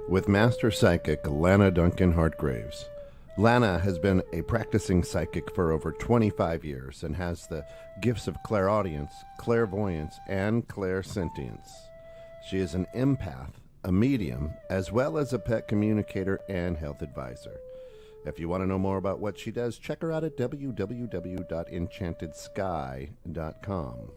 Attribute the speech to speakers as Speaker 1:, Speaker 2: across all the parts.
Speaker 1: with Master Psychic Lana Duncan Hartgraves. Lana has been a practicing psychic for over 25 years and has the gifts of clairaudience, clairvoyance, and clairsentience. She is an empath, a medium, as well as a pet communicator and health advisor. If you want to know more about what she does, check her out at www.enchantedskye.com.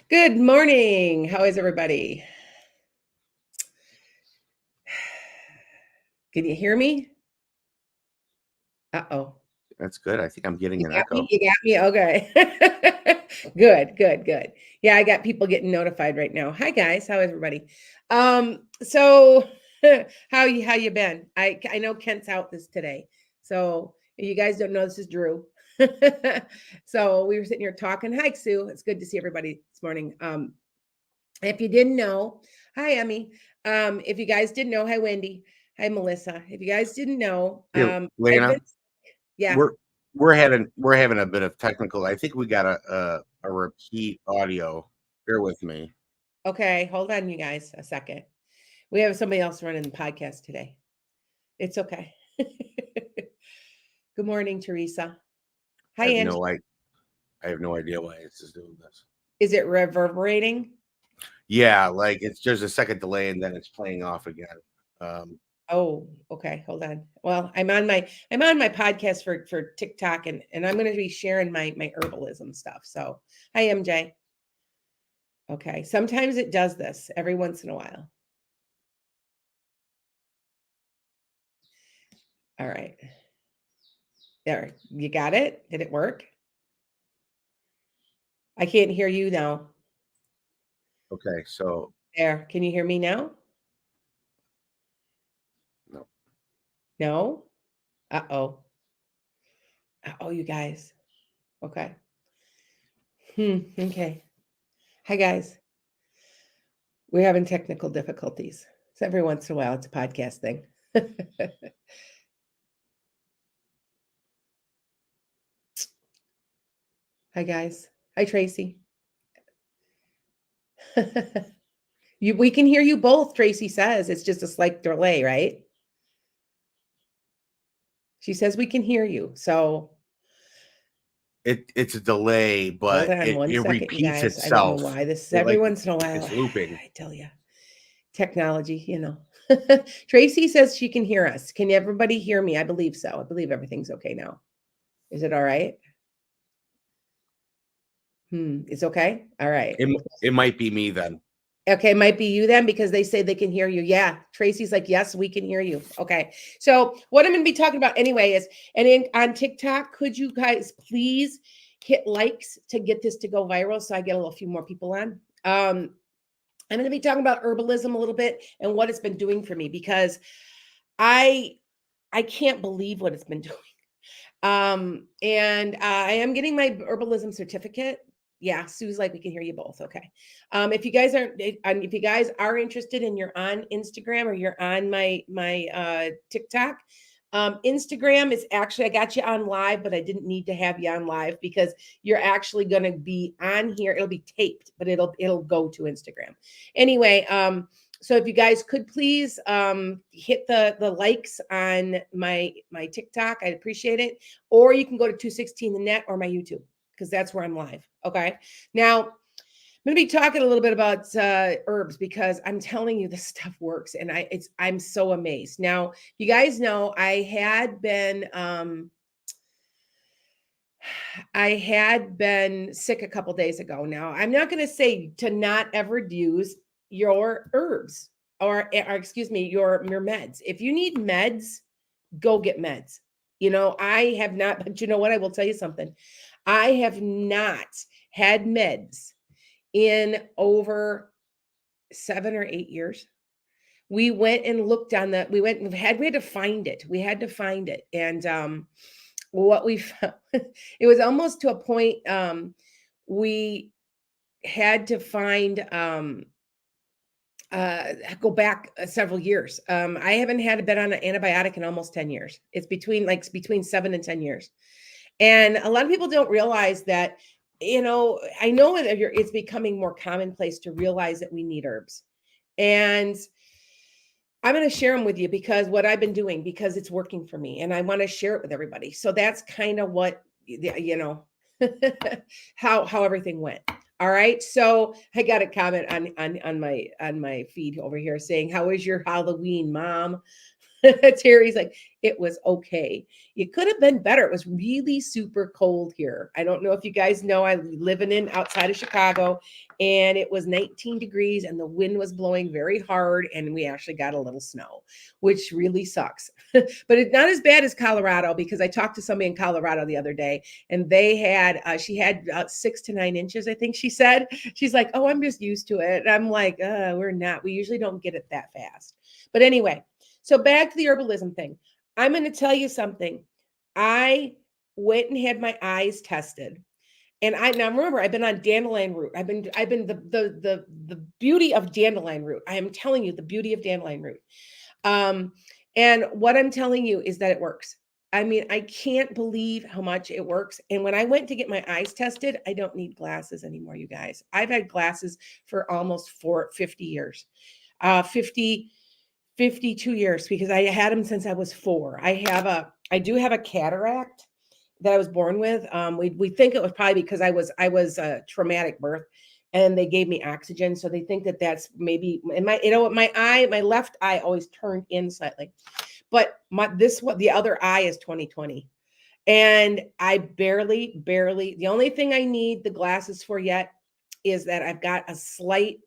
Speaker 2: Good morning. How is everybody? Can you hear me? Uh-oh.
Speaker 3: That's good. I think I'm getting an
Speaker 2: got
Speaker 3: echo.
Speaker 2: me? You got me? Okay. Good. Yeah, I got people getting notified right now. Hi guys, how is everybody? So how you been? I know Kent's out this today. So if you guys don't know, this is Drew. So we were sitting here talking. Hi Sue. It's good to see everybody this morning. If you didn't know, hi Emmy. If you guys didn't know, hi Wendy. Hi Melissa. If you guys didn't know, I've
Speaker 3: Lana,
Speaker 2: been, yeah.
Speaker 3: we're having a bit of technical. I think we got a repeat audio. Bear with me.
Speaker 2: Okay, hold on, you guys, a second. We have somebody else running the podcast today. It's okay. Good morning, Teresa. Hi, Angie.
Speaker 3: I have no idea why it's just doing this.
Speaker 2: Is it reverberating?
Speaker 3: Yeah, like it's there's a second delay and then it's playing off again.
Speaker 2: Oh, okay. Hold on. Well, I'm on my podcast for TikTok and I'm going to be sharing my herbalism stuff. So, hi MJ. Okay. Sometimes it does this every once in a while. All right. There. You got it? Did it work? I can't hear you now.
Speaker 3: Okay, so
Speaker 2: there. Can you hear me now?
Speaker 3: No.
Speaker 2: No? Uh-oh. Uh-oh, you guys. Okay. Okay. Hi, guys. We're having technical difficulties. So every once in a while, it's a podcast thing. Hi, guys. Hi, Tracy. We can hear you both, Tracy says. It's just a slight delay, right? She says we can hear you. So
Speaker 3: it's a delay, but
Speaker 2: hold on one
Speaker 3: it
Speaker 2: second,
Speaker 3: repeats
Speaker 2: you guys.
Speaker 3: itself.
Speaker 2: I don't know why. This is every once in a while.
Speaker 3: It's looping.
Speaker 2: I tell you. Technology, Tracy says she can hear us. Can everybody hear me? I believe so. I believe everything's okay now. Is it all right? It's okay. All right.
Speaker 3: It might be me then.
Speaker 2: Okay, might be you then because they say they can hear you. Yeah, Tracy's like, yes, we can hear you. Okay, so what I'm going to be talking about anyway is, on TikTok, could you guys please hit likes to get this to go viral so I get a few more people on? I'm going to be talking about herbalism a little bit and what it's been doing for me because I can't believe what it's been doing. And I am getting my herbalism certificate. Yeah, Sue's like, we can hear you both. Okay. If you guys if you guys are interested and you're on Instagram or you're on my TikTok, Instagram is actually, I got you on live, but I didn't need to have you on live because you're actually going to be on here. It'll be taped, but it'll go to Instagram. Anyway, so if you guys could please hit the likes on my TikTok, I'd appreciate it. Or you can go to 216 the net or my YouTube because that's where I'm live. Okay. Now I'm going to be talking a little bit about herbs because I'm telling you this stuff works and I'm so amazed. Now, you guys know I had been sick a couple days ago. Now, I'm not going to say to not ever use your herbs or excuse me, your meds. If you need meds, go get meds. I have not, but you know what? I will tell you something. I have not had meds in over 7 or 8 years. We went and looked on the we went and we had to find it. We had to find it. And what we found, it was almost to a point we had to find go back several years. I haven't had been on an antibiotic in almost 10 years. It's between 7 and 10 years. And a lot of people don't realize that, I know that it's becoming more commonplace to realize that we need herbs. And I'm going to share them with you because what I've been doing, because it's working for me and I want to share it with everybody. So that's kind of what, how everything went. All right. So I got a comment on my feed over here saying, "How was your Halloween, Mom?" Terry's like, "It was okay. It could have been better. It was really super cold here. I don't know if you guys know, I living in outside of Chicago, and it was 19 degrees and the wind was blowing very hard, and we actually got a little snow, which really sucks. But it's not as bad as Colorado, because I talked to somebody in Colorado the other day, and they had she had 6 to 9 inches, I think she said. She's like, "Oh, I'm just used to it." And I'm like, we're not. We usually don't get it that fast. But anyway, so back to the herbalism thing. I'm going to tell you something. I went and had my eyes tested. And now remember, I've been on dandelion root. I've been the beauty of dandelion root. I am telling you the beauty of dandelion root. And what I'm telling you is that it works. I mean, I can't believe how much it works. And when I went to get my eyes tested, I don't need glasses anymore, you guys. I've had glasses for almost 50 years. 52 years, because I had them since I was 4. I do have a cataract that I was born with. We think it was probably because I was a traumatic birth, and they gave me oxygen, so they think that that's maybe. And my left eye always turned in slightly, but the other eye is 20/20, and I barely. The only thing I need the glasses for yet is that I've got a slight.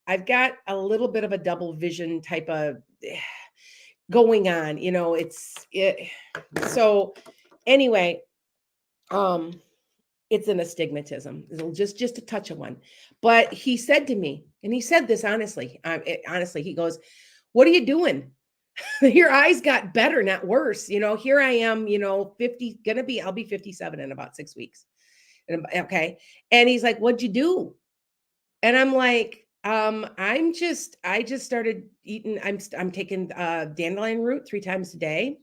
Speaker 2: I've got a little bit of a double vision type of going on, so anyway, it's an astigmatism. It'll just a touch of one. But he said to me, and he said this honestly, honestly, he goes, "What are you doing? Your eyes got better, not worse. Here I am, 50, I'll be 57 in about 6 weeks." Okay. And he's like, "What'd you do?" And I'm like, I just started eating. I'm taking dandelion root 3 times a day,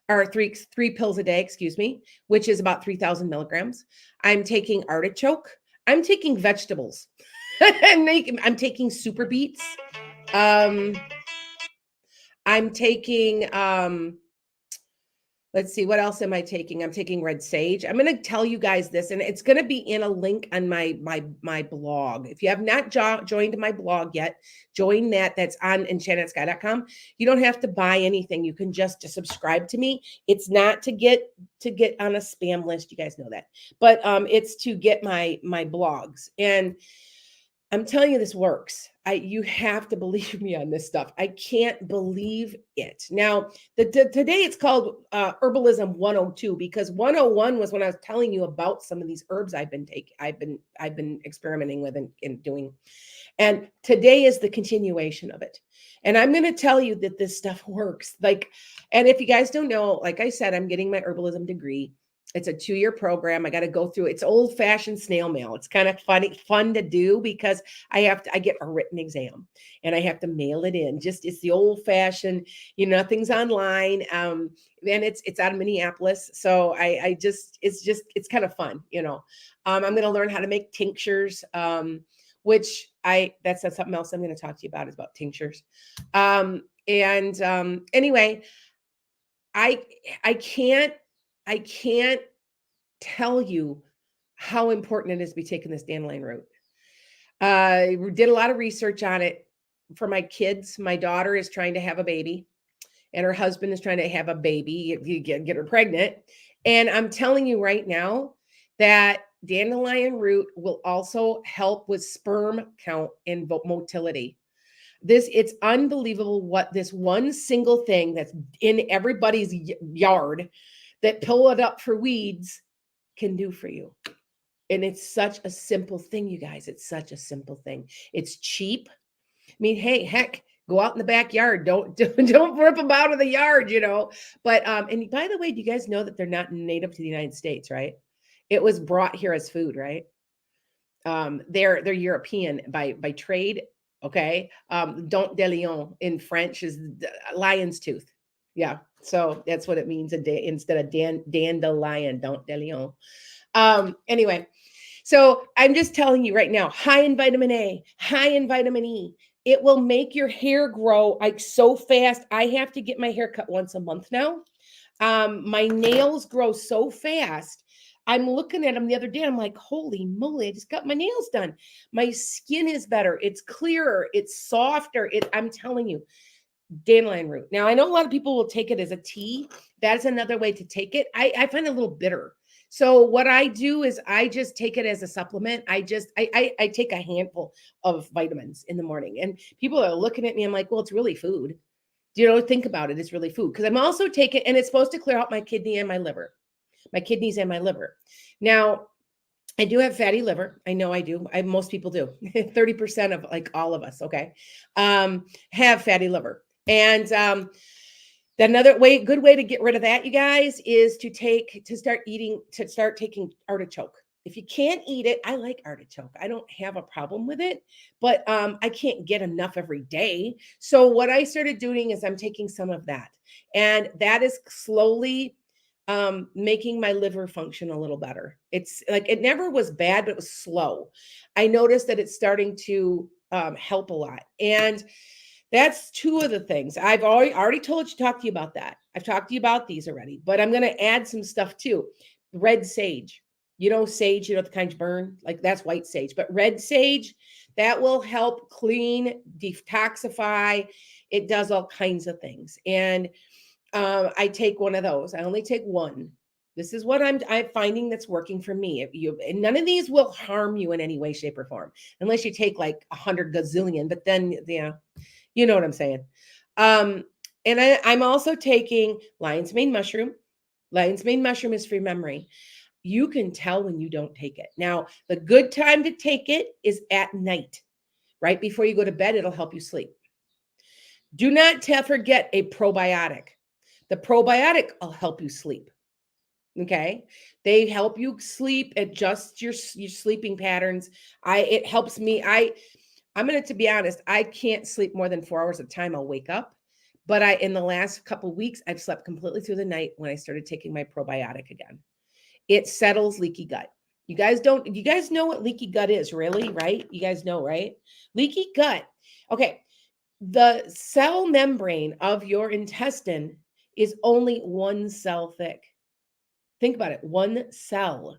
Speaker 2: or three pills a day, excuse me, which is about 3,000 milligrams. I'm taking artichoke. I'm taking vegetables. I'm taking super beets. I'm taking let's see, what else am I taking? I'm taking red sage. I'm going to tell you guys this, and it's going to be in a link on my blog. If you have not joined my blog yet, join that. That's on enchantedskye.com. You don't have to buy anything. You can just subscribe to me. It's not to get on a spam list. You guys know that, but it's to get my blogs. And I'm telling you, this works. You have to believe me on this stuff. I can't believe it. Now, today it's called Herbalism 102, because 101 was when I was telling you about some of these herbs I've been experimenting with and doing. And today is the continuation of it. And I'm going to tell you that this stuff works. And if you guys don't know, like I said, I'm getting my herbalism degree. It's a 2-year program. I got to go through. It's old-fashioned snail mail. It's kind of fun to do, because I get a written exam and I have to mail it in. It's the old-fashioned, nothing's online. And it's out of Minneapolis. So it's kind of fun, I'm going to learn how to make tinctures, which that's something else I'm going to talk to you about, is about tinctures. Anyway, I can't tell you how important it is to be taking this dandelion root. We did a lot of research on it for my kids. My daughter is trying to have a baby, and her husband is trying to have a baby, get her pregnant. And I'm telling you right now that dandelion root will also help with sperm count and motility. It's unbelievable what this one single thing that's in everybody's yard that pull it up for weeds can do for you. And it's such a simple thing, you guys. It's such a simple thing. It's cheap. I mean, hey, heck, go out in the backyard. Don't rip them out of the yard, you know. But and by the way, do you guys know that they're not native to the United States, right? It was brought here as food, right? They're European by trade. Okay. Dent de lion in French is lion's tooth. Yeah. So that's what it means instead of dandelion, dent de lion. Anyway, so I'm just telling you right now, high in vitamin A, high in vitamin E. It will make your hair grow like so fast. I have to get my hair cut once a month now. My nails grow so fast. I'm looking at them the other day. I'm like, holy moly, I just got my nails done. My skin is better. It's clearer. It's softer. I'm telling you, dandelion root. Now, I know a lot of people will take it as a tea. That's another way to take it. I find it a little bitter. So what I do is I just take it as a supplement. I take a handful of vitamins in the morning, and people are looking at me. I'm like, well, it's really food. You know, think about it. It's really food because I'm also taking, and it's supposed to clear out my kidney and my liver, my kidneys and my liver. Now, I do have fatty liver. I know I do. Most people do. 30% of like all of us, okay, have fatty liver. And another good way to get rid of that, you guys, is to start taking artichoke. If you can't eat it, I like artichoke. I don't have a problem with it, but I can't get enough every day. So what I started doing is I'm taking some of that, and that is slowly making my liver function a little better. It's like it never was bad, but it was slow. I noticed that it's starting to help a lot, and that's two of the things I've already talked to you about that. I've talked to you about these already, but I'm going to add some stuff too. Red sage, sage, the kind you burn, like that's white sage, but red sage, that will help clean, detoxify. It does all kinds of things. And I take one of those. I only take one. This is what I'm finding that's working for me. And none of these will harm you in any way, shape, or form, unless you take like 100 gazillion. But then, you know what I'm saying. And I'm also taking lion's mane mushroom. Lion's mane mushroom is for memory. You can tell when you don't take it. Now, the good time to take it is at night, right before you go to bed. It'll help you sleep. Do not forget a probiotic. The probiotic will help you sleep. Okay. They help you sleep, adjust your sleeping patterns. It helps me. I'm going to be honest, I can't sleep more than 4 hours at a time. I'll wake up. But in the last couple of weeks, I've slept completely through the night when I started taking my probiotic again. It settles leaky gut. You guys know what leaky gut is, really, right? You guys know, right? Leaky gut. Okay. The cell membrane of your intestine is only one cell thick. Think about it, one cell.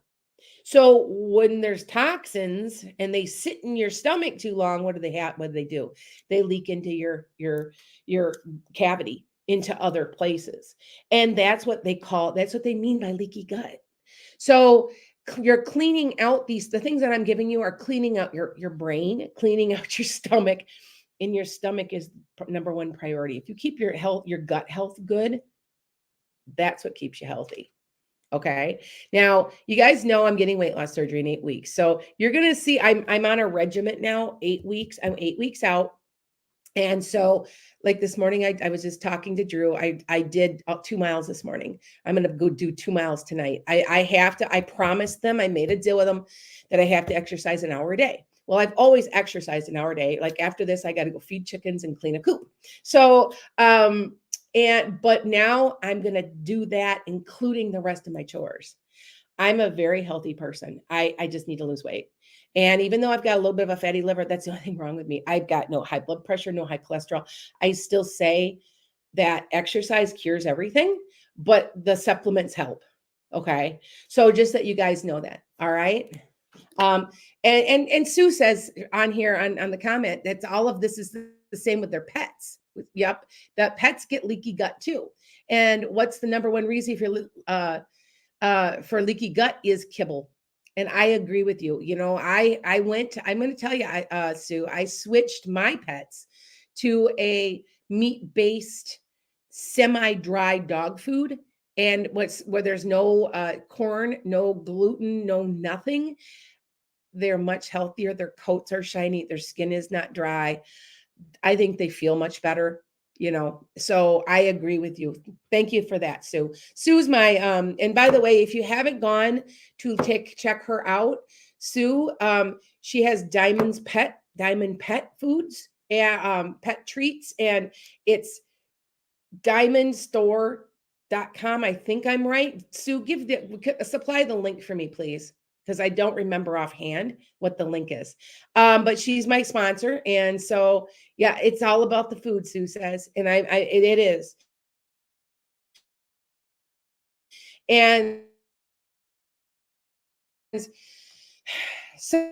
Speaker 2: So when there's toxins and they sit in your stomach too long, what do they do? They leak into your cavity, into other places. And that's what they mean by leaky gut. So you're cleaning out the things that I'm giving you are cleaning out your brain, cleaning out your stomach. And your stomach is number one priority. If you keep your gut health good, that's what keeps you healthy. Okay. Now, you guys know I'm getting weight loss surgery in 8 weeks. So you're going to see I'm on a regiment now, 8 weeks. I'm 8 weeks out. And so like this morning, I was just talking to Drew. I did 2 miles this morning. I'm going to go do 2 miles tonight. I promised them, I made a deal with them that I have to exercise an hour a day. Well, I've always exercised an hour a day. Like after this, I got to go feed chickens and clean a coop. So, but now I'm going to do that, including the rest of my chores. I'm a very healthy person. I just need to lose weight. And even though I've got a little bit of a fatty liver, that's the only thing wrong with me. I've got no high blood pressure, no high cholesterol. I still say that exercise cures everything, but the supplements help. Okay. So just that you guys know that. All right. And Sue says on here on the comment that all of this is the same with their pets. Yep. That pets get leaky gut too. And what's the number one reason for leaky gut is kibble. And I agree with you. I'm going to tell you, Sue, I switched my pets to a meat-based, semi-dry dog food. and where there's no corn, no gluten, no nothing, they're much healthier. Their coats are shiny. Their skin is not dry. I think they feel much better, So I agree with you. Thank you for that, Sue. Sue's my and by the way, if you haven't gone to check her out, Sue, she has Diamond Pet Foods and pet treats, and it's diamondstore.com. I think I'm right. Sue, supply the link for me, please, because I don't remember offhand what the link is. But she's my sponsor, and so yeah, it's all about the food, Sue says, and it is. And so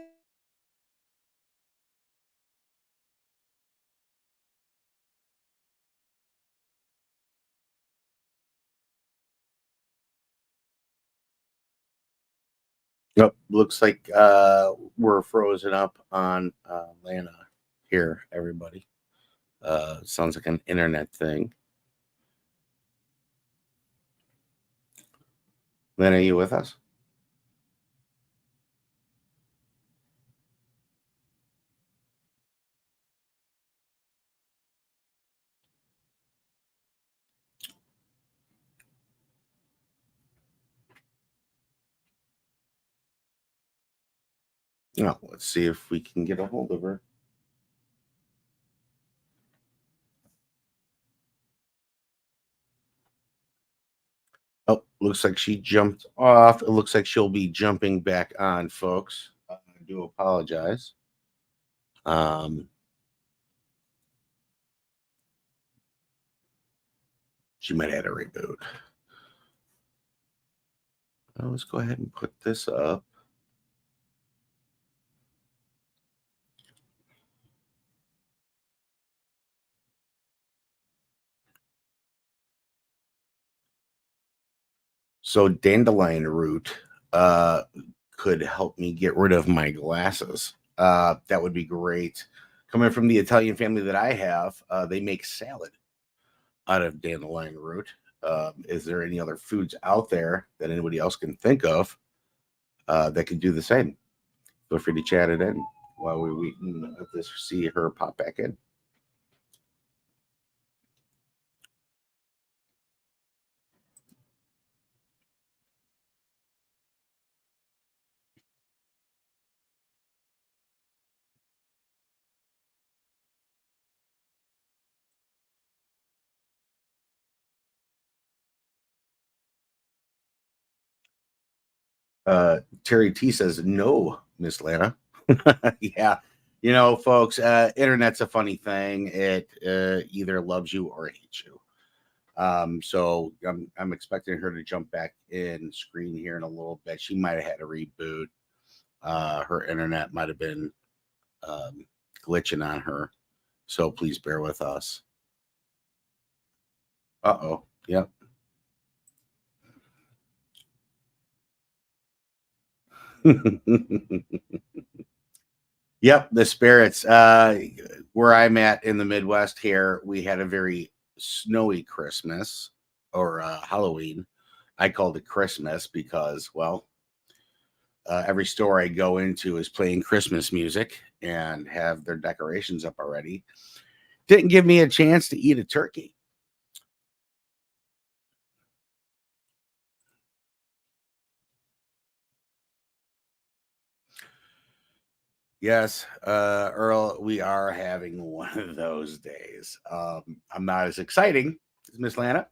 Speaker 3: Yep, looks like we're frozen up on Lana here, everybody. Sounds like an internet thing. Lana, are you with us? No, let's see if we can get a hold of her. Oh, looks like she jumped off. It looks like she'll be jumping back on, folks. I do apologize. She might have had a reboot. Well, let's go ahead and put this up. So dandelion root could help me get rid of my glasses. That would be great. Coming from the Italian family that I have, they make salad out of dandelion root. Is there any other foods out there that anybody else can think of that could do the same? Feel free to chat it in while we're waiting to see her pop back in. Terry T says, no, Miss Lana. Yeah. Folks, internet's a funny thing. It either loves you or hates you. So I'm expecting her to jump back in screen here in a little bit. She might have had a reboot. Her internet might have been glitching on her. So please bear with us. Uh-oh. Yep. Yep, the spirits. Where I'm at in the Midwest here, we had a very snowy Christmas or Halloween. I called it Christmas because, well, every store I go into is playing Christmas music and have their decorations up already. Didn't give me a chance to eat a turkey. Yes, Earl, we are having one of those days. I'm not as exciting as Miss Lana,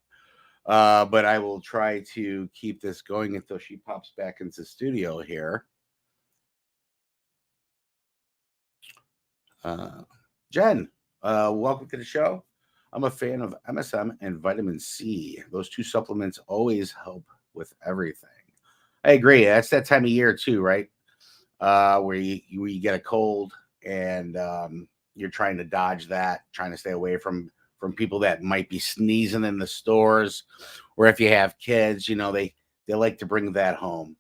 Speaker 3: but I will try to keep this going until she pops back into the studio here. Jen, welcome to the show. I'm a fan of MSM and vitamin C. Those two supplements always help with everything. I agree. That's that time of year too, right? Where you get a cold and you're trying to dodge that, trying to stay away from people that might be sneezing in the stores, or if you have kids, they like to bring that home.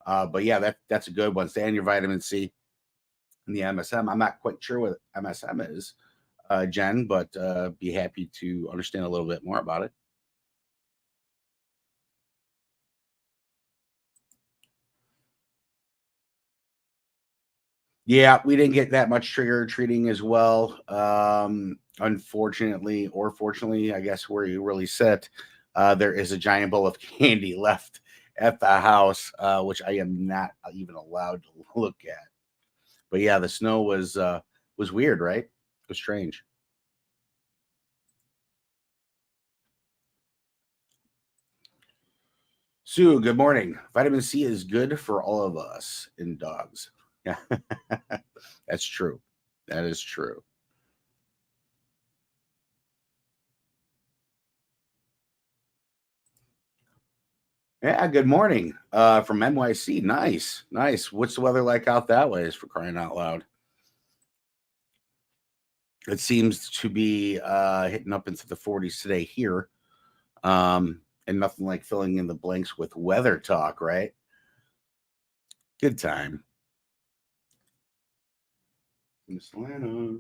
Speaker 3: But yeah, that's a good one. Stay on your vitamin C and the MSM. I'm not quite sure what MSM is, Jen, but be happy to understand a little bit more about it. Yeah, we didn't get that much trick or treating as well. Unfortunately, or fortunately, I guess where you really sit, there is a giant bowl of candy left at the house, which I am not even allowed to look at. But yeah, the snow was weird, right? It was strange. Sue, good morning. Vitamin C is good for all of us in dogs. Yeah, that's true. That is true. Yeah, good morning. From NYC. Nice, nice. What's the weather like out that way? Is for crying out loud. It seems to be hitting up into the 40s today here. And nothing like filling in the blanks with weather talk, right? Good time. Miss Lana.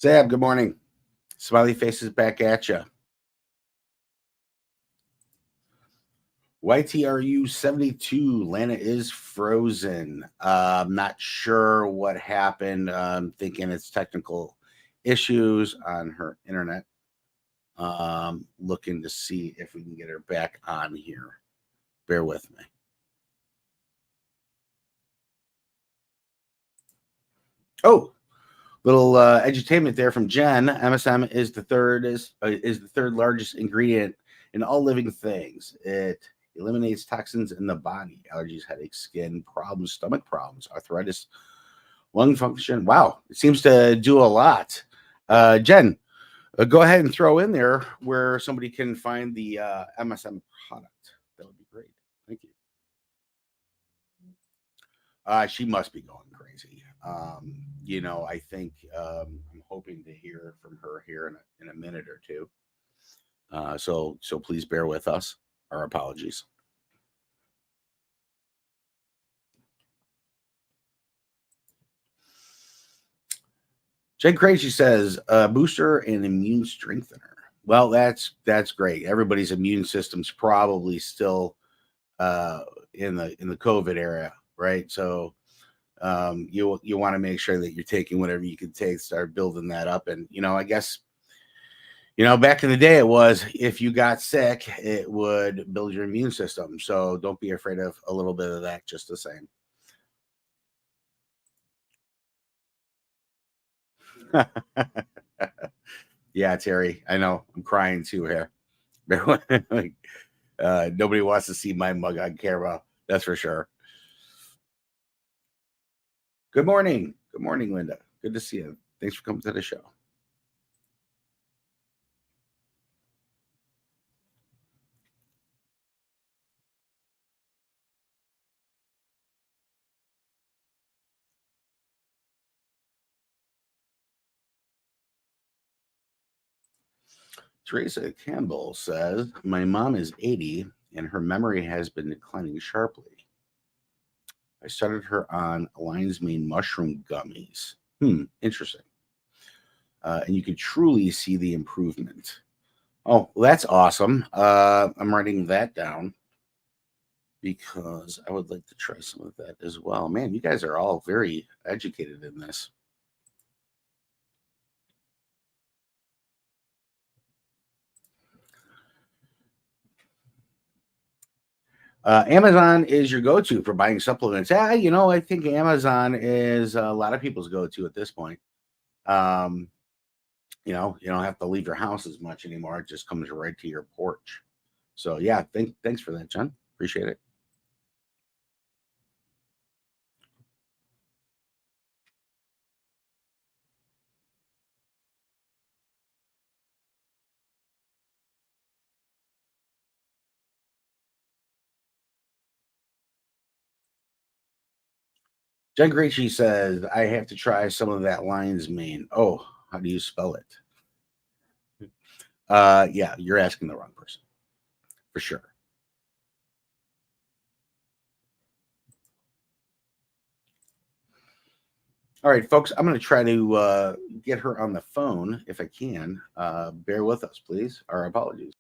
Speaker 3: Zab, good morning. Smiley faces back at you. YTRU 72, Lana is frozen. I'm not sure what happened. I'm thinking it's technical issues on her internet. Looking to see if we can get her back on here. Bear with me. Oh, little edutainment there from Jen. MSM is the third largest ingredient in all living things. It eliminates toxins in the body, allergies, headaches, skin problems, stomach problems, arthritis, lung function. Wow, it seems to do a lot. Jen, go ahead and throw in there where somebody can find the MSM product. That would be great. Thank you. She must be going crazy. I think I'm hoping to hear from her here in a minute or two. So please bear with us. Our apologies. Jen Crazy says booster and immune strengthener. Well, that's great. Everybody's immune system's probably still in the COVID era, right? So you want to make sure that you're taking whatever you can take, start building that up. And I guess back in the day, it was if you got sick, it would build your immune system. So don't be afraid of a little bit of that, just the same. Yeah, Terry, I know I'm crying too here. Nobody wants to see my mug on camera. That's for sure. Good morning. Good morning, Linda. Good to see you. Thanks for coming to the show. Teresa Campbell says, my mom is 80 and her memory has been declining sharply. I started her on lion's mane mushroom gummies. Interesting. And you can truly see the improvement. Oh, well, that's awesome. I'm writing that down because I would like to try some of that as well. Man, you guys are all very educated in this. Amazon is your go-to for buying supplements. Yeah, I think Amazon is a lot of people's go-to at this point. Um, you don't have to leave your house as much anymore. It just comes right to your porch. So yeah, thanks for that, John. Appreciate it. Jen Gracey says, I have to try some of that lion's mane. Oh, how do you spell it? Yeah, you're asking the wrong person for sure. All right, folks, I'm going to try to get her on the phone if I can. Bear with us, please. Our apologies.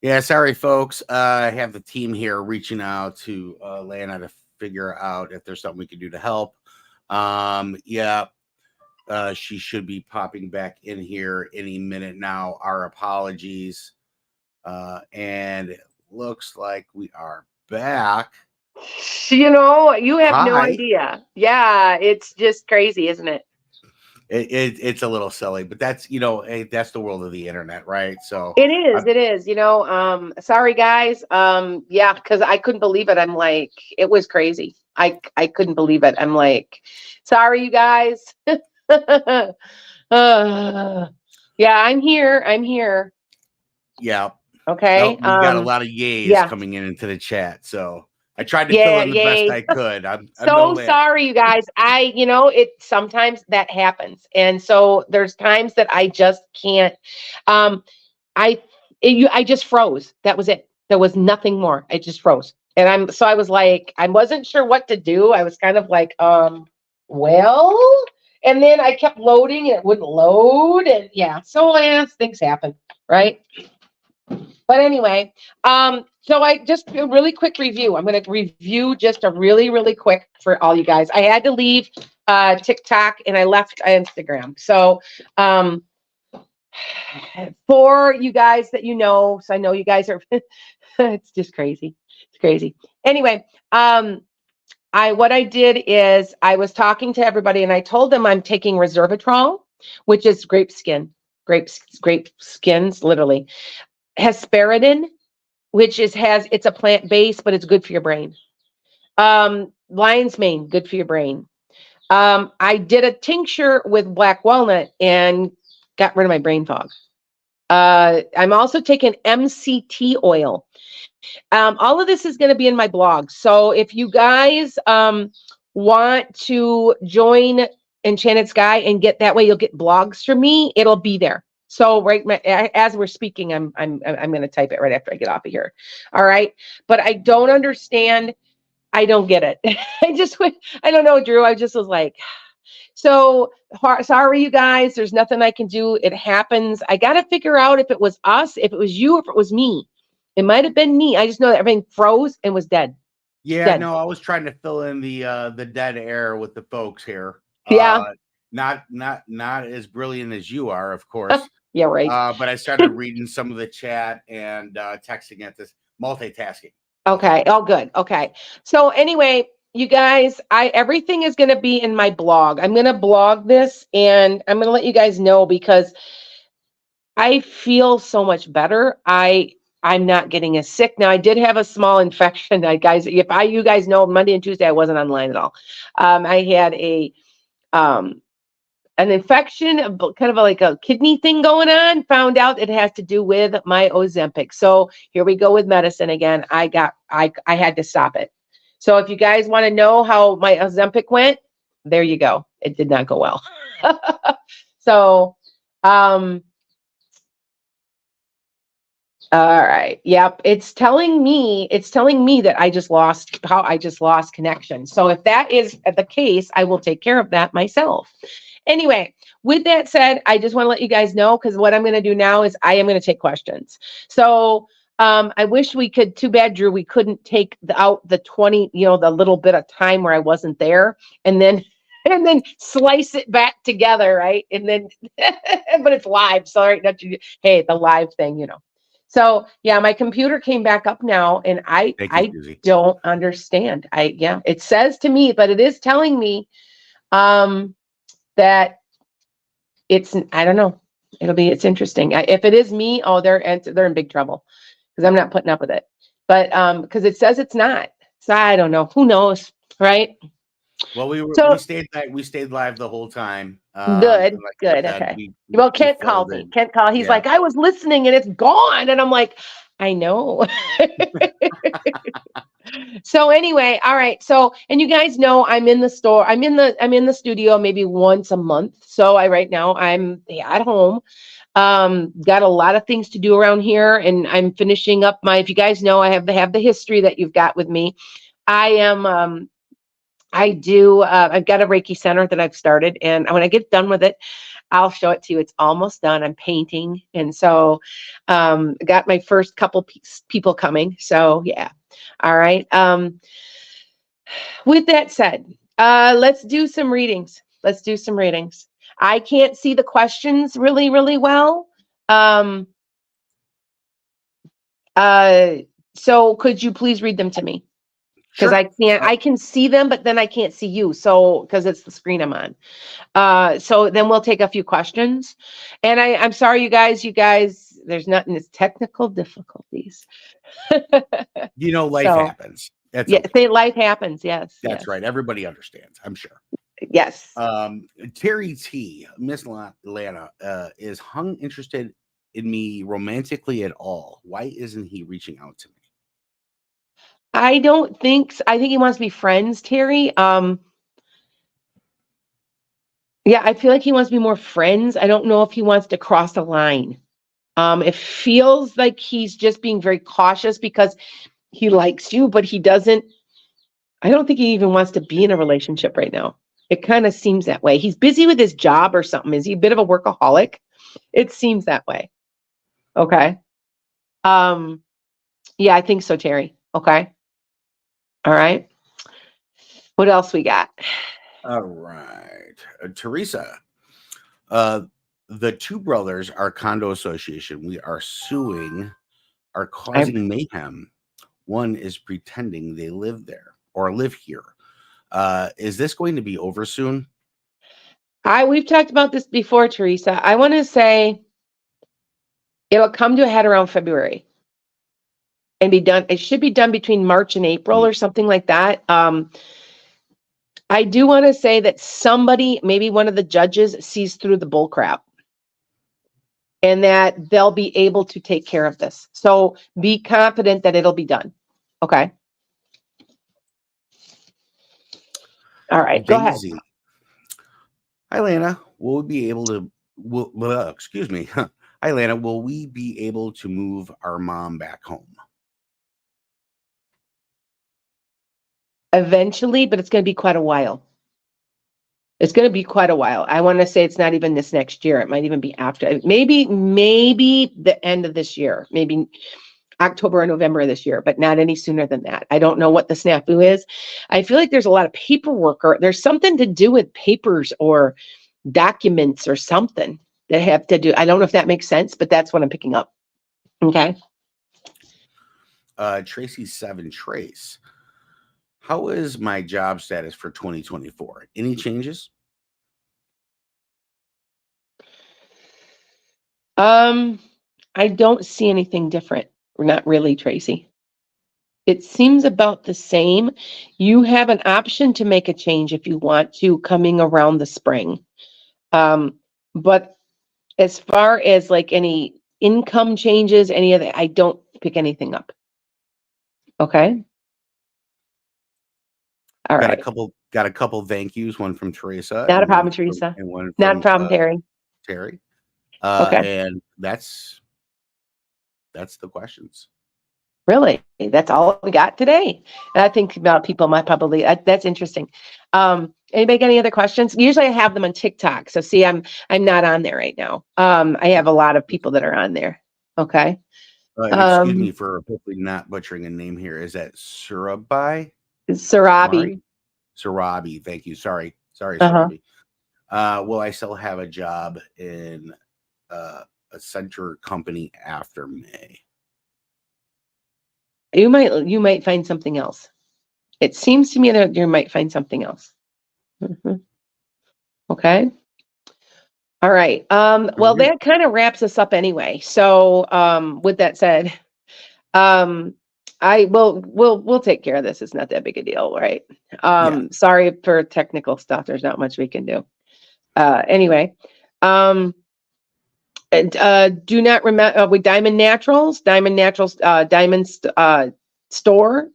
Speaker 3: Yeah, sorry, folks. I have the team here reaching out to Lana to figure out if there's something we can do to help. Yeah, she should be popping back in here any minute now. Our apologies. And it looks like we are back.
Speaker 4: You have no
Speaker 3: Hi.
Speaker 4: idea. Yeah, it's just crazy, isn't it?
Speaker 3: It's a little silly, but that's that's the world of the internet, right? So
Speaker 4: It is. It is. Sorry guys. Yeah, because I couldn't believe it. I'm like, it was crazy. I couldn't believe it. I'm like, sorry, you guys. Yeah, I'm here. I'm here.
Speaker 3: yeah.
Speaker 4: Okay.
Speaker 3: We got a lot of yays
Speaker 4: yeah.
Speaker 3: coming into the chat, so I tried to fill in the best I could. I'm
Speaker 4: so sorry, you guys. It sometimes that happens, and so there's times that I just can't. I just froze. That was it. There was nothing more. I just froze, and I was like, I wasn't sure what to do. I was kind of like, well, and then I kept loading, and it wouldn't load, and yeah. So things happen, right? But anyway, so I just a really quick review. I'm going to review just a really, really quick for all you guys. I had to leave TikTok and I left Instagram. So for you guys that so I know you guys are, it's just crazy. It's crazy. Anyway, what I did is I was talking to everybody and I told them I'm taking resveratrol, which is grape skins, literally. Hesperidin, which it's a plant based, but it's good for your brain. Lion's mane, good for your brain. I did a tincture with black walnut and got rid of my brain fog. I'm also taking MCT oil. All of this is going to be in my blog. So if you guys want to join Enchantedskye and get that way, you'll get blogs from me. It'll be there. So as we're speaking, I'm going to type it right after I get off of here. All right. But I don't understand. I don't get it. I don't know, Drew. I just was like, so sorry, you guys. There's nothing I can do. It happens. I got to figure out if it was us, if it was you, if it was me. It might have been me. I just know that everything froze and was dead.
Speaker 3: Yeah,
Speaker 4: dead.
Speaker 3: No, I was trying to fill in the dead air with the folks here.
Speaker 4: Yeah.
Speaker 3: Not as brilliant as you are, of course.
Speaker 4: Yeah, right.
Speaker 3: But I started reading some of the chat and texting at this, multitasking.
Speaker 4: Okay. Oh, good. Okay. So anyway, you guys, everything is going to be in my blog. I'm going to blog this and I'm going to let you guys know because I feel so much better. I'm not getting as sick. Now I did have a small infection. Guys, you guys know, Monday and Tuesday, I wasn't online at all. I had an infection, kind of like a kidney thing going on, found out it has to do with my Ozempic. So here we go with medicine again. I had to stop it. So if you guys want to know how my Ozempic went, there you go. It did not go well. So, all right. Yep. It's telling me that I just lost connection. So if that is the case, I will take care of that myself. Anyway, with that said, I just want to let you guys know, because what I'm going to do now is I am going to take questions. So I wish we could, too bad, Drew, we couldn't take out the 20, the little bit of time where I wasn't there and then slice it back together. Right. And then, but it's live. So, right, hey, the live thing, So yeah, my computer came back up now and I don't understand. It says to me, but it is telling me, that I don't know. It's interesting. If it is me, they're in big trouble because I'm not putting up with it. But because it says it's not. So I don't know. Who knows, right?
Speaker 3: Well, we stayed live the whole time.
Speaker 4: Good. Okay. Kent called me. He's like, I was listening and it's gone, and I'm like, I know. So anyway, all right. So, and you guys know I'm in the store. I'm in the studio maybe once a month. So right now I'm at home. Got a lot of things to do around here, and I'm finishing up if you guys know, I have the history that you've got with me. I am I do. I've got a Reiki center that I've started, and when I get done with it, I'll show it to you. It's almost done. I'm painting, and so got my first couple people coming. So yeah, all right. With that said, let's do some readings. Let's do some readings. I can't see the questions really, really well. So could you please read them to me? Because
Speaker 3: Sure.
Speaker 4: I can see them, but then I can't see you. So, because it's the screen I'm on. So then we'll take a few questions. And I'm sorry, you guys, there's nothing, it's technical difficulties.
Speaker 3: Life
Speaker 4: So,
Speaker 3: happens. That's
Speaker 4: yeah,
Speaker 3: okay.
Speaker 4: life happens. Yes.
Speaker 3: That's
Speaker 4: yes.
Speaker 3: right. Everybody understands, I'm sure.
Speaker 4: Yes.
Speaker 3: Terry T, Miss Lana, is Hung interested in me romantically at all? Why isn't he reaching out to me?
Speaker 4: I don't think so. I think he wants to be friends, Terry. Yeah, I feel like he wants to be more friends. I don't know if he wants to cross the line. It feels like he's just being very cautious because he likes you, but he doesn't. I don't think he even wants to be in a relationship right now. It kind of seems that way. He's busy with his job or something. Is he a bit of a workaholic? It seems that way. Okay. Yeah, I think so, Terry. Okay. All right. What else we got?
Speaker 3: All right. Teresa, the two brothers, our condo association, we are suing, are causing mayhem. One is pretending they live there or live here. Is this going to be over soon?
Speaker 4: We've talked about this before, Teresa. I want to say it'll come to a head around February and be done. It should be done between March and April or something like that. I do want to say that somebody, maybe one of the judges, sees through the bull crap and that they'll be able to take care of this. So be confident that it'll be done. Okay. All right. Go ahead.
Speaker 3: Hi, Lana. Will we be able to, excuse me. Hi, Lana. Will we be able to move our mom back home?
Speaker 4: Eventually, but it's going to be quite a while. It's going to be quite a while. I want to say it's not even this next year. It might even be after. Maybe the end of this year. Maybe October or November of this year, but not any sooner than that. I don't know what the snafu is. I feel like there's a lot of paperwork, or there's something to do with papers or documents or something that have to do. I don't know if that makes sense, but that's what I'm picking up. Okay.
Speaker 3: Tracy 7 Trace. How is my job status for 2024? Any changes?
Speaker 4: I don't see anything different. Not really, Tracy. It seems about the same. You have an option to make a change if you want to coming around the spring. But as far as like any income changes, any of that, I don't pick anything up. Okay. All right.
Speaker 3: Got a couple thank yous. One from Teresa.
Speaker 4: Not a problem, Teresa.
Speaker 3: And one from,
Speaker 4: not a problem,
Speaker 3: Terry.
Speaker 4: Okay.
Speaker 3: And that's the questions.
Speaker 4: Really? That's all we got today. And I think about people might probably, that's interesting. Anybody got any other questions? Usually I have them on TikTok. So see, I'm not on there right now. I have a lot of people that are on there. Okay.
Speaker 3: Excuse me for hopefully not butchering a name here. Is that Surabi?
Speaker 4: Sarabi.
Speaker 3: Sarabi. Thank you. Sorry, Sarabi. Will I still have a job in a center company after May?
Speaker 4: You might find something else. It seems to me that you might find something else. Mm-hmm. Okay. All right. Well, that kind of wraps us up anyway. So, with that said, we'll take care of this. It's not that big a deal, right? Sorry for technical stuff. There's not much we can do. Anyway, do not remember with Diamond Naturals, Diamond Store.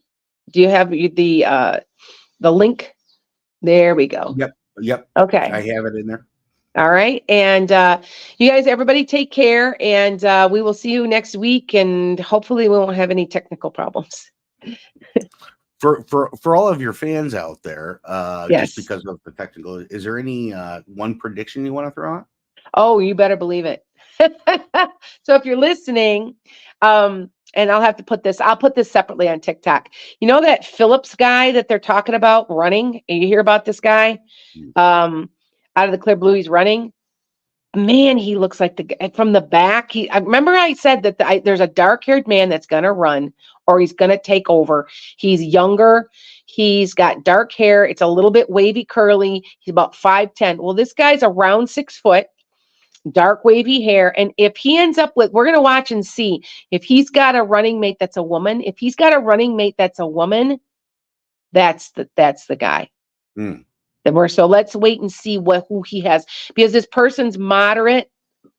Speaker 4: Do you have the link? There we go.
Speaker 3: Yep.
Speaker 4: Okay.
Speaker 3: I have it in there.
Speaker 4: All right. And you guys, everybody take care, and we will see you next week, and hopefully we won't have any technical problems.
Speaker 3: For all of your fans out there,
Speaker 4: Yes.
Speaker 3: just because of the technical, is there any one prediction you want to throw out?
Speaker 4: Oh, you better believe it. So if you're listening, and I'll put this separately on TikTok. You know that Phillips guy that they're talking about running? You hear about this guy? Out of the clear blue, he's running. Man, he looks like the guy from the back. I remember I said that there's a dark-haired man that's gonna run or he's gonna take over. He's younger. He's got dark hair. It's a little bit wavy, curly. He's about 5'10". Well, this guy's around 6 foot. Dark wavy hair, and if he ends up with, we're going to watch and see if he's got a running mate that's a woman. If he's got a running mate that's a woman, that's the guy. So let's wait and see who he has, because this person's moderate,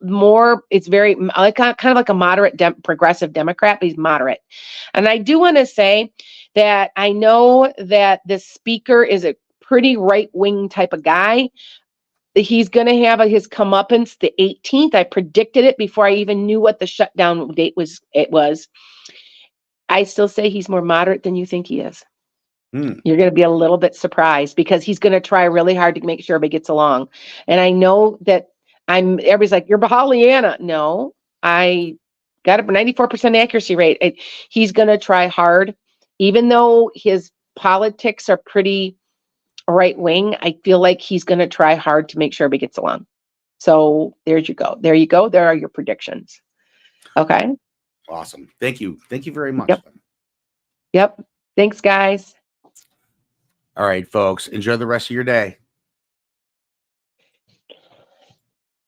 Speaker 4: it's very like kind of like a moderate progressive Democrat, but he's moderate. And I do want to say that I know that this speaker is a pretty right-wing type of guy. He's going to have his comeuppance the 18th. I predicted it before I even knew what the shutdown date was. I still say he's more moderate than you think he is. You're going to be a little bit surprised because he's going to try really hard to make sure everybody gets along. And I know that everybody's like, you're Pollyanna. No, I got a 94% accuracy rate. He's going to try hard, even though his politics are pretty right wing. I feel like he's going to try hard to make sure everybody gets along. So there you go. There you go. There are your predictions. Okay.
Speaker 3: Awesome. Thank you. Thank you very much.
Speaker 4: Yep. Thanks, guys.
Speaker 3: All right, folks. Enjoy the rest of your day.